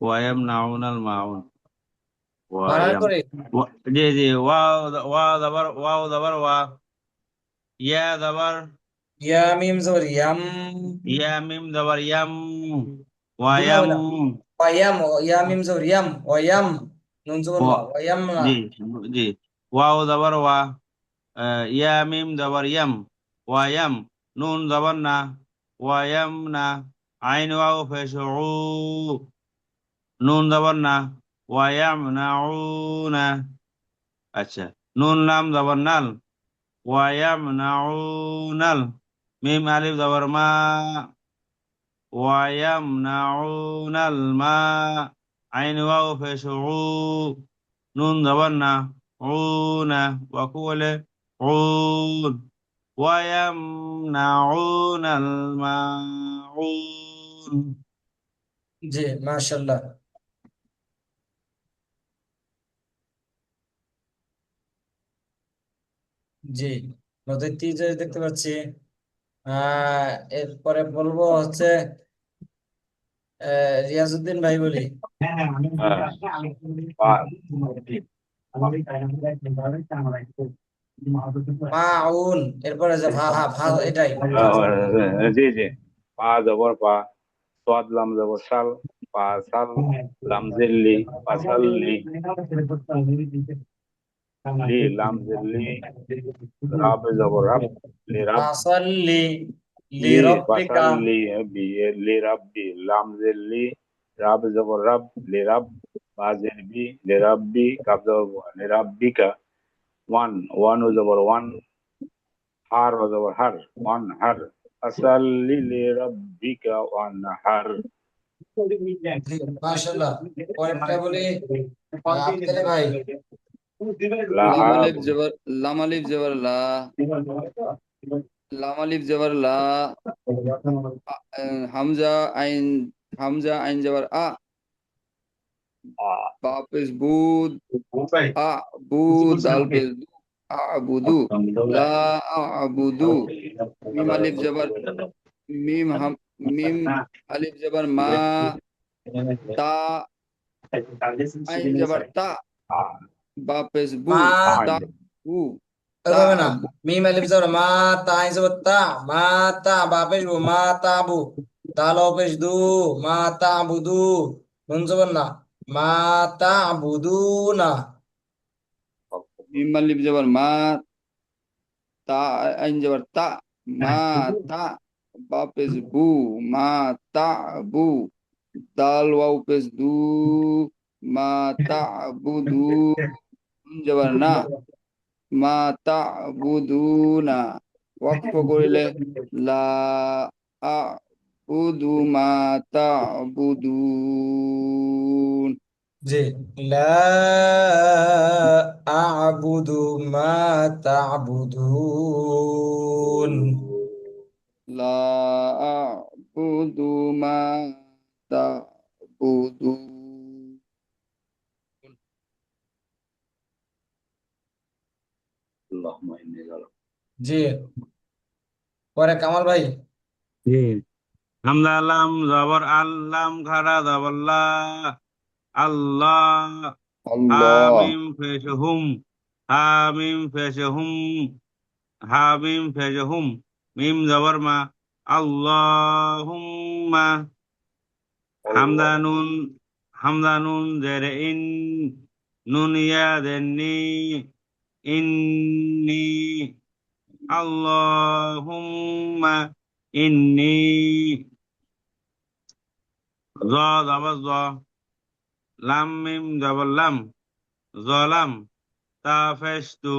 ওয়ায়াম নাউনাল মাউন, বানান ওয়ায়াম, করে, জি জি, ওয়া, ওয়া জবর ওয়া, ইয়া জবর, ইয়া মিম জবর ইয়াম, ইয়া মিম জবর ইয়াম, গুণা ওয়ায়াম, হবে না, ওয়ায়াম, ইয়া মিম জবর ইয়াম, ওয়ায়াম, নুন জবর মা, ওয়া, ওয়ায়াম না। জি জি, ওয়াও জবর ওয়া, ইয়া মিম জবর ইয়াম, ওয়ায়াম, নুন জবর না, ওয়ায়াম না, আইন ওয়াও পেশ উ, নুন জবর না, ওয়ায়াম নাউনা। আচ্ছা, নুন লাম জবর নাল, ওয়ায়াম নাউনাল, মিম আলিফ জবর মা, ওয়ায়াম নাউনাল মা, আইন ওয়াও পেশ উ, নুন জবর না, উনা ওয়াকুলে উন ওয়ায়ামনাউনাল মাউন। জি, মাশাআল্লাহ। জি, নদীর তীর যে দেখতে পাচ্ছি। আহ এরপরে বলবো হচ্ছে রিয়াজউদ্দিন ভাই বলি। হ্যাঁ, পা মাউন, এরপরে যে ভা হা ভা এটাই জি জি, পা জবর পা, সোয়াদ লাম জবর শাল, পা শাল, লাম জিল্লি, পাশাল্লি, লি লাম জিল্লি, রাব জবর রাব, লি রাব, ফাসাল্লি লি লিরাব্বিকা। পাশাল্লি, বি লি রাব্বি, লাম জিল্লি, রাব জবর রাব, লি রাব, বা জিলবি, লি রাব্বি, কাব জবর লি রাব্বিকা, ওয়ান ওয়ান জবর ওয়ান, হার জবর হার, ওয়ান হার, ফাসাল্লি লি রাব্বিকা ওয়ান হার। জি, মাশাআল্লাহ। পরেরটা বলি আফতালি ভাই। লা লাম হারাব, আলিফ জবর লাম আলিফ জবর লা, লাম আলিফ জবর লা, হামজা আইন, হামজা আইন জবর আ, বা পেশ বুদ, আ বু, দাল পেশ দু, আবুদু, লা আবুদু, মিম আলিফ জবর মিম, হাম মিম আলিফ জবর মা, তা আইন জবর তা, বা পেশ বু, মা, তা বু, তা ওইভাবে না। বু, মিম আলিফ জবর মা, তা আইন জবর তা, মা তা, বা পেশ বু, মা তাবু, দাল ও পেশ দু, মা তাবুদু, নুন জবর না, মা তাবুদুনা। মিম আলিফ জবর মা, তা আইন জবর তা, মা তা, বা পেশ বু, মা তা বু, দাল ওয়াও পেশ দু, মা তা বুদু, নুন জবর না, মা তা বুদু না, ওয়াকফ করিলে লা আ বুদু মা তা বুদুন। জি, লা আ'বুদু মা তা'বুদুন। লা আ বুদু মা তা বুদু। আল্লাহুম্মা ইন্নী যালাম। জি, পরে কামাল ভাই। জি, হামজা লাম জবর আল্লাম খারা জবর লা, আল্লাহ। আল্লাহ, হামিম পেশ হুম, হামিম পেশ হুম, হামিম পেশ হুম, মিম জবর মা, আল্লাহুম্মা। হামদা নুন, হামদা নুন জের ইন, নুন ইয়া দেননি, ইন্নি, আল্লাহুম্মা ইন্নি। জ জবর জ, লাম মিম জবর লাম, জলাম, তা ফেশ তু,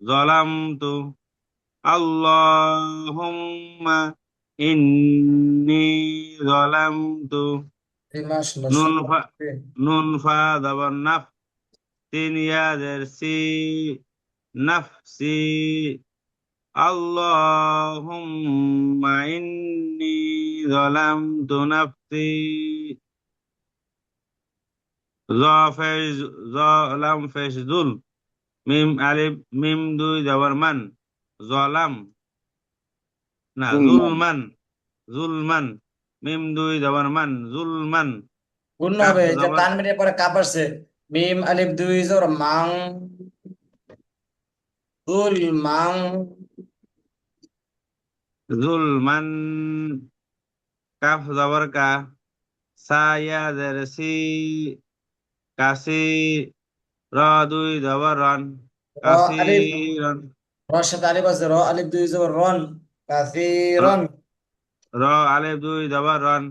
জলাম তু, আল্লাহুম্মা ইন্নি জলাম তু। জি, মাশাআল্লাহ, নুন সুন্দর। ফা, জি, নুন ফা জবর নাফ, তিন ইয়াদের সি, নাফসি, আল্লাহুম্মা ইন্নি যালামতু নাফসি। য ফেজ, য লাম ফেজ জুল, মিম আলিফ মিম দুই জবর মান, জলাম না জুলমান, জুলমান, জুলমান, মিম দুই জবর মান, জুলমান। পূর্ণ কাফ হবে, এই যে জবর, তানবিনের পরে কাপ আসছে। মিম আলিফ দুই জবর মাং, তুল মাং। জুলমান। কাফ জবর কা, সা ইয়া জের সি, কাসি, র দুই জবর রন, র আলিফ, কাসিরন। রর সাথে আলিফ আছে, র আলিফ দুই জবর রন, কাসিরন। র আলিফ দুই জবর রন,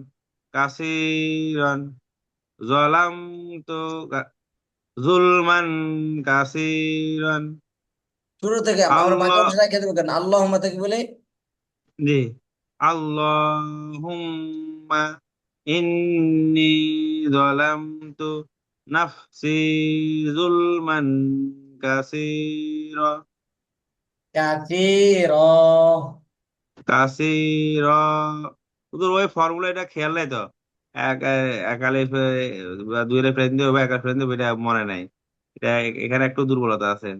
কাসিরন। জলাম তো জুলমান কাসিরন। শুরু থেকে আমরা বাকি আল্লাহ, অংশ রেখে দেবো কেন, আল্লাহুম্মা থেকে বলে। জি, আল্লাহুম্মা ইন্নি যালামতু নাফসি জুলমান কাসির কাসির। কাসির তোর ওই ফর্মুলা এটা খেয়াল নাই তো এক এক আলিফ বা দুই আলিফ লাইন দিয়ে হবে এক আলিফ লাইন দিয়ে হবে, এটা মনে নাই। এটা এখানে একটু দুর্বলতা আছে।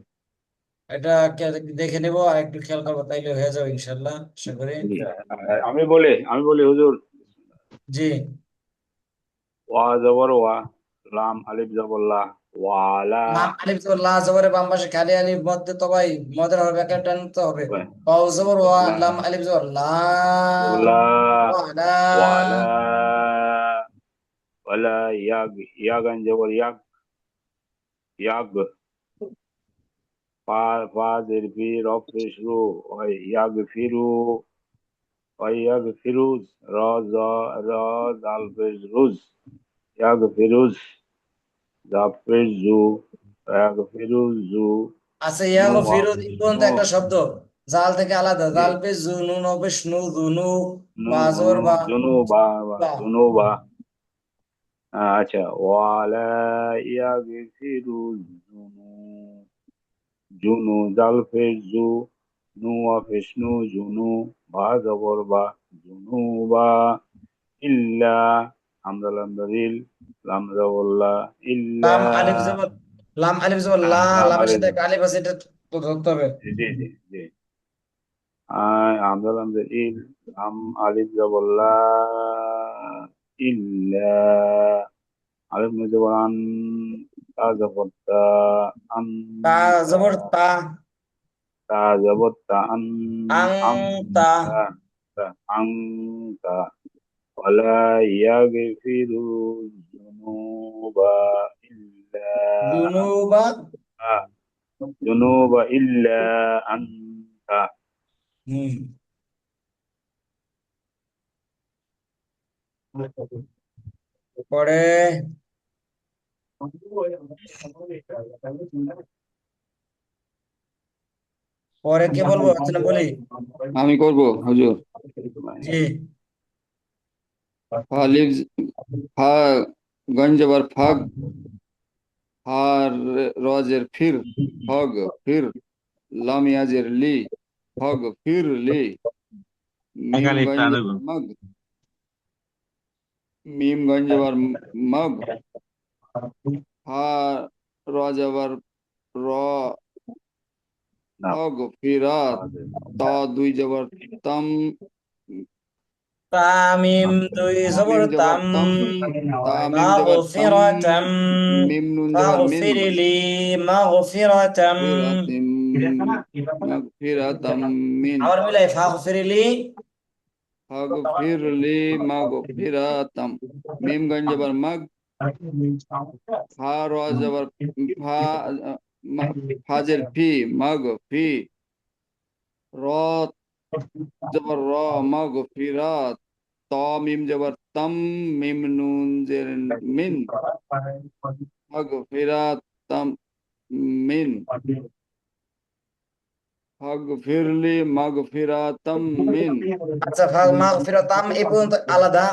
এটা দেখে নেব আর একটু খেয়াল করবো, তাইলে হয়ে যাবে ইনশাল্লাহ, আশা করি। জি। আমি বলি হুজুর। জি। ওয়া জবর ওয়া, লাম আলিফ জবর লা, ওয়ালা। লাম আলিফ জবর লা, জবরে বাম পাশে খালি আলিফ মধ্যে তো ভাই মদের হবে, একটা টানতে হবে। ওয়াও জবর ওয়া, লা লাম আলিফ জবর লা, লা, ওয়ালা। ওয়ালা, ওয়ালা ইয়াগ, ইয়াগান জবর ইয়াগ, ইয়াগ। ফাজের ফি রফ পেশরু, ওই ইয়াগ ফিরু, ওই ইয়াগ ফিরুজ, র জ, র জাল পেশ রুজ, ইয়াগ ফিরুজ, জাব পেশ জু, ইয়াগ ফিরুজ জু, আচ্ছা, নু ইয়াগো আ- ফিরোজ পর্যন্ত নু একটা শব্দ, জাল থেকে আলাদা, জি, জাল পেশ জু, নুন পেশ নু, দুনু, নু বা জবর বা, জুনু বা, বা। জুনু বা। আচ্ছা, ওয়ালা ইয়াগ ফিরুজ জুনু, জুনু জাল পেশ জু, নু পেশ নু, জুনু বা জবর বা, জুনু বা। ইল্লা, হামজা লাম দলিল, লাম জবল্লা, ইল্লা। লাম আলিফ জবর, লাম আলিফ জবর লা, লাম লামের আলিফ, সাথে একটা আলিফ আছে, এটা তো ধরতে হবে। জি জি জি। হামজা লাম দলিল, লাম আলিফ জবল্লা, ইল্লা। আলিফ মুজে আন, তা জবর তা, আন, তা তা, জবর তা, তা জবর তা, আন, আং আম, তা। তা, তা, আং, তা। ولا يغفر الذنوب إلا দুনুবা। أنت، ذنوب إلا أنت। হুম। পরে পরে কে বলবো, আচ্ছা না বলি। আমি করব হুজুর। জি। ফালিফ, ফা গঞ্জবর ফাগ, হার রজের ফির, হগ ফির, লাম ইয়াজের লি, হগ ফির লি, এক মিম আলিফ টান হইব। গঞ্জবর মগ, মিম গঞ্জবর মগ, হা রজবর র, না, হগ ফিরাত, তা দুই জবর তাম, তামিম দুই জবর মিম জবর তাম, তাম, তা মিম জবর তাম, মাগফিরাতাম, মিম নুন জবর মিন, ফাগফিরলি মাগফিরাতাম। ফিরাতিম, মাগফিরাতাম মিন, আবার মিলাই, ফাগফিরলি। ফাগফিরলি মাগফিরাতাম, মিম গঞ্জ জবর মগ, ফা র জবর ফা, ফাজের ফি, মগ ফি, র জবর র, মাগফিরাত, ত মিম জবর তম, মিম নুন জের মিন, মাগফিরাতাম মিন, ফাগফিরলি মাগফিরাতাম মিন। আচ্ছা, মাগফিরাতাম এই পর্যন্ত আলাদা।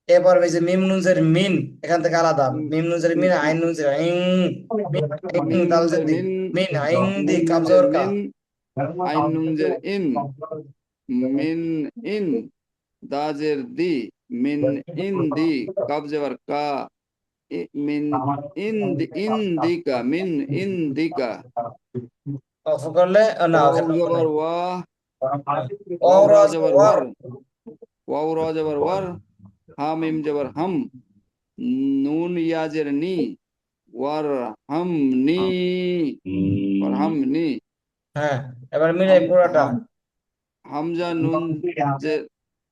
এরপর এই যে মিম নুনজের মিন, এখান থেকে আলাদা। মিম নুনজের মিন, আইন নুনজের আইন, মিন আইন মিম দাল নুনজের জের দি, মিন, মিন আইন দি মিম নুনজের কাবজর কা। মিন, আইন নুনজের ইন, মিন ইন, দাজের দি, মিন ইন দি, কাবজেবার কা, মিন ইন দিকা, মিন ইন দিকা, অফ করলে না, ওয়াও ওখানে অফ জবর নাই। ওয়া, ওয়াও র ওরাজ জবর ওয়ার। ওয়ার, ওয়াও র জবর ওয়ার, হা মিম জবর হাম, নুন ইয়াজের নি, ওয়ার হাম নি, ওয়ার হাম নি, হ্যাঁ, এবার মিলাই হাম পুরাটা। হাম হামজা নুন যে,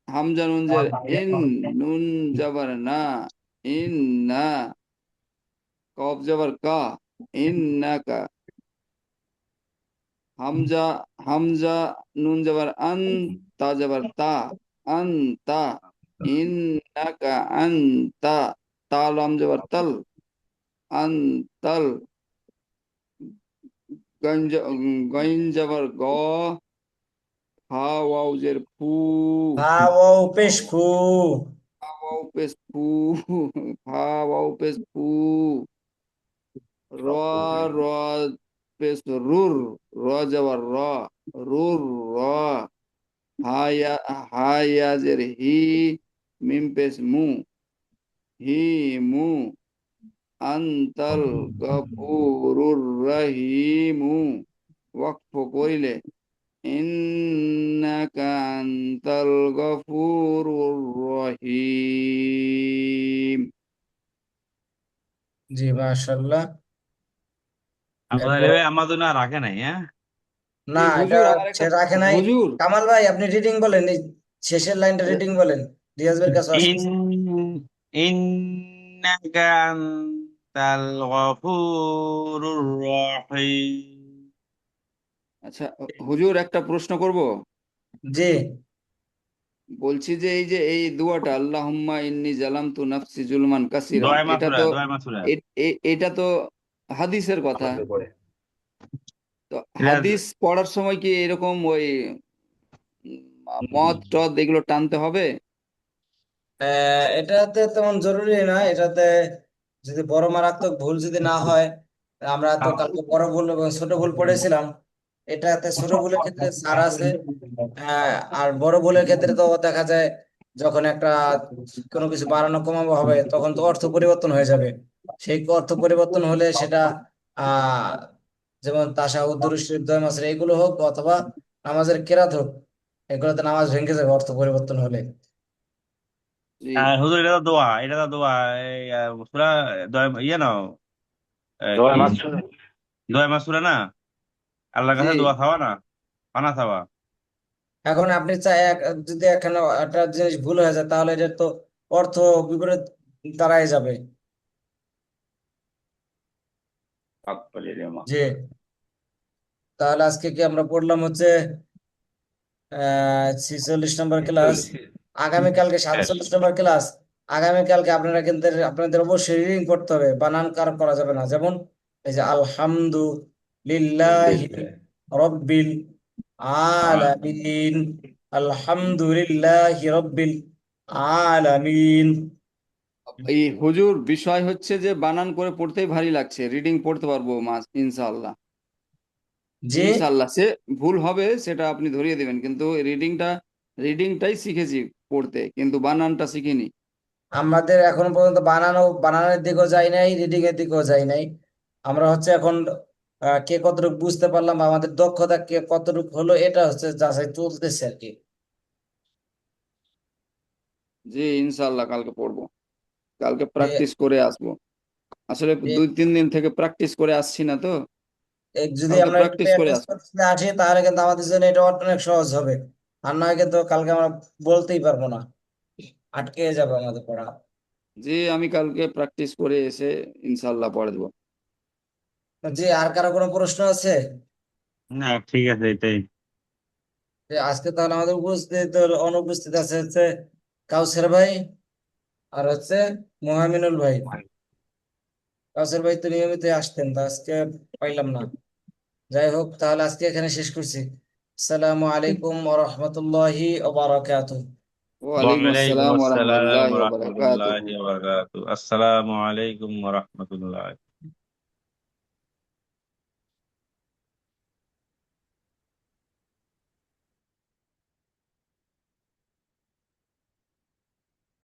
হামজা নুন জের ইন, নুন জবর না, ইন না, কফ জবর কা, ইন না কা, হামজা, হামজা নুন জবর আন, তা জবর তা, আন তা, ইন না কা আন তা, তা লাম জবর তাল, আন তাল, গঞ্জ, গইন জবর গ, হা ওয়াও জের ফু, হা ও পেশ ফু। হা ওয়াও পেশ ফু, হা ওয়াও পেশ ফু, র, র পেশ রুর, র যাবার র, রুর র, হায়া হায়াজের হি, মিম পেশ মু, হি মু, আন্তাল গফুরুর রহিমু, ওয়াকফ করিলে ইন্নাকা আনতাল গফুরুর রহিম। জি মাশাআল্লাহ। আমাদের এরপর আমাদের না রাখে নাই, হ্যাঁ। না, জি এটা হুজুর, আমার সে একটা রাখে নাই। হুজুর, কামাল ভাই আপনি রিডিং বলেন, এই শেষের লাইনটা রিডিং বলেন, রিয়াজ ভাইয়ের কাছে ইন আসতেছে। ইন্নাকা আনতাল গফুরুর রহিম। আচ্ছা হুজুর একটা প্রশ্ন করব। জি। বলছি যে এই দুয়াটা আল্লাহুম্মা ইন্নী জালামতু নাফসি জুলমান কাসিরান, দোয়া এটা মাসুরা, তো দোয়া মাসুরা। এটা তো হাদিসের কথা। আমাদের পড়ে তো এটা হাদিস পড়ার সময় কি এরকম ওই মদ টদ এগুলো টানতে হবে? এটাতে তেমন জরুরি না। এটাতে যদি বড় মারাত্মক ভুল যদি না হয়, আমরা তো কালকে বড় ভুল এবং ছোট ভুল পড়েছিলাম, এটাতে ছোট ভুলের ক্ষেত্রে ছাড় আছে। আর বড় ভুলের ক্ষেত্রে তো দেখা যায় যখন একটা কোনো কিছু বাড়ানো কমানো হবে তখন তো অর্থ পরিবর্তন হয়ে যাবে। সেই অর্থ পরিবর্তন হলে সেটা আহ যেমন তাশাহুদ, দুরূদ শরীফ, দোয়া মাসুরা এগুলো হোক অথবা নামাজের কেরাত হোক, এগুলোতে নামাজ ভেঙে যাবে অর্থ পরিবর্তন হলে। জি হুজুর, এটা তো দোয়া, এটা তো দোয়া। এই সূরা দোয়া ইয়ে না, দোয়া কি মাসুরা। দোয়া মাসুরা না, আল্লাহর জি কাছে দোয়া খাওয়া না, পানা খাওয়া। এখন আপনি যদি এখানে একটা জিনিস ভুল হয়ে যায় তাহলে এটার তো অর্থ বিপরীত দাঁড়ায় যাবে। জি। তাহলে আজকে কি আমরা পড়লাম হচ্ছে 46 নম্বর ক্লাস। আগামীকালকে শেষ 47 নম্বর ক্লাস। আগামীকালকে আপনারা কিন্তু আপনাদের অবশ্যই রিডিং করতে হবে, বানান খারাপ করা যাবে না। যেমন এই যে আলহামদুলিল্লাহি রব্বিল আলামিন, আলহামদুলিল্লাহি রব্বিল আলামিন। এই হুজুর বিষয় হচ্ছে যে বানান করে পড়তেই ভারী লাগছে, রিডিং পড়তে পারবো মাস ইনশাআল্লাহ। জি। ইনশাআল্লাহ সে ভুল হবে সেটা আপনি ধরিয়ে দিবেন, কিন্তু রিডিংটাই শিখেছি পড়তে, কিন্তু বানানটা শিখিনি। আমাদের এখন পর্যন্ত বানানোর দিকেও যাই নাই, রিডিং এর দিকেও যাই নাই। আমরা হচ্ছে এখন কে কতটুকু বুঝতে পারলাম বা আমাদের দক্ষতা কে কতটুকু হলো এটা হচ্ছে যাচাই চলতেছে আর কি। জি ইনশাআল্লাহ কালকে পড়বো, কালকে যে প্র্যাকটিস করে আসবো। আসলে যে 2-3 দিন থেকে প্র্যাকটিস করে আসছি না তো, যদি কালকে আমরা একটু প্র্যাকটিস করে প্র্যাকটিস আসবো। করতে আসি তাহলে কিন্তু আমাদের জন্য এটা অনেক সহজ হবে। আর না হয় কিন্তু কালকে আমরা বলতেই পারবো না, আটকে যাবে আমাদের পড়া। জি আমি কালকে প্র্যাকটিস করে এসে ইনশাআল্লাহ পড়ে দেবো। জি, আর কারো কোনো প্রশ্ন আছে? না, ঠিক আছে, এটাই। যে আজকে তাহলে আমাদের উপস্থিত অনুপস্থিত আছে হচ্ছে কাউসার ভাই আর হচ্ছে মোহামিনুল ভাই। কাউসার ভাই তো নিয়মিত আসতেন, তা আজকে পাইলাম না। যাই হোক, তাহলে আজকে এখানে শেষ করছি। আসসালামু আলাইকুম ওয়া রাহমাতুল্লাহি ওয়া বারাকাতুহু। ওয়ালাইকুম ওয়ালাইকুম আসসালাম ওয়া আসসালাম রাহমাতুল্লাহি ওয়া বারাকাতুহু। রহমতুল্লাহি ওয়া বারাকাতুহু। আসসালামু আলাইকুম ওয়া রাহমাতুল্লাহ।